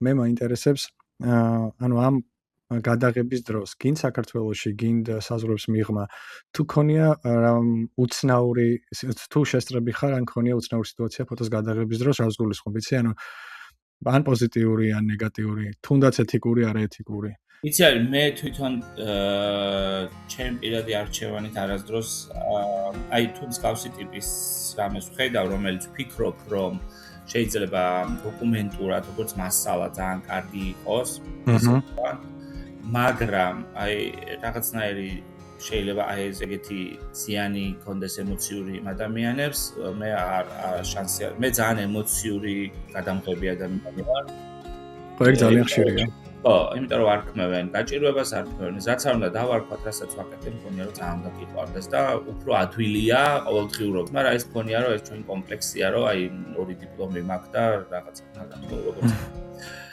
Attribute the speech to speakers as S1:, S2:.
S1: მე მაინტერესებს ანუ ამ გადაღების დროს გინ საქართველოში გინ საზღვრებს მიღმა თუ ქონია უცნაური თუ შესწრები ხარ ან ქონია უცნაური სიტუაცია ფოტოს გადაღების დროს რას გულისხმობ იცი ანუ ან პოზიტიური ან ნეგატიური თუნდაც ეთიკური არა ეთიკური
S2: იცი არის მე თვითონ ჩემი პირადი არჩევანით არასდროს აი თუ მსგავსი ტიპის რამეს ვხედავ რომელიც ვფიქრობ რომ შეიძლება დოკუმენტურად როგორც მასალა ძალიან კარგი იყოს მაგრამ აი რაღაცნაირი შეიძლება აი ეგეთი ზიანი კონდეს ემოციური ადამიანებს მე არ შანსი არ მე ძალიან ემოციური გადამღები ადამიანი ვარ
S1: ხო ეგ ძალიან ხშირია
S2: ხო იმიტომ რომ არ ქმევენ გაჭირვებას არ ქმევენ რაც არ უნდა დავარქვათ რასაც ვაკეთებ მგონია რომ ძალიან გაგიყვარდეს და უფრო ადვილია ყოველდღიურად მაგრამ ეს მგონია რომ ეს ჩვენი კომპლექსია რომ აი ორი დიპლომი მაქვს და რაღაც რაღაც როგორც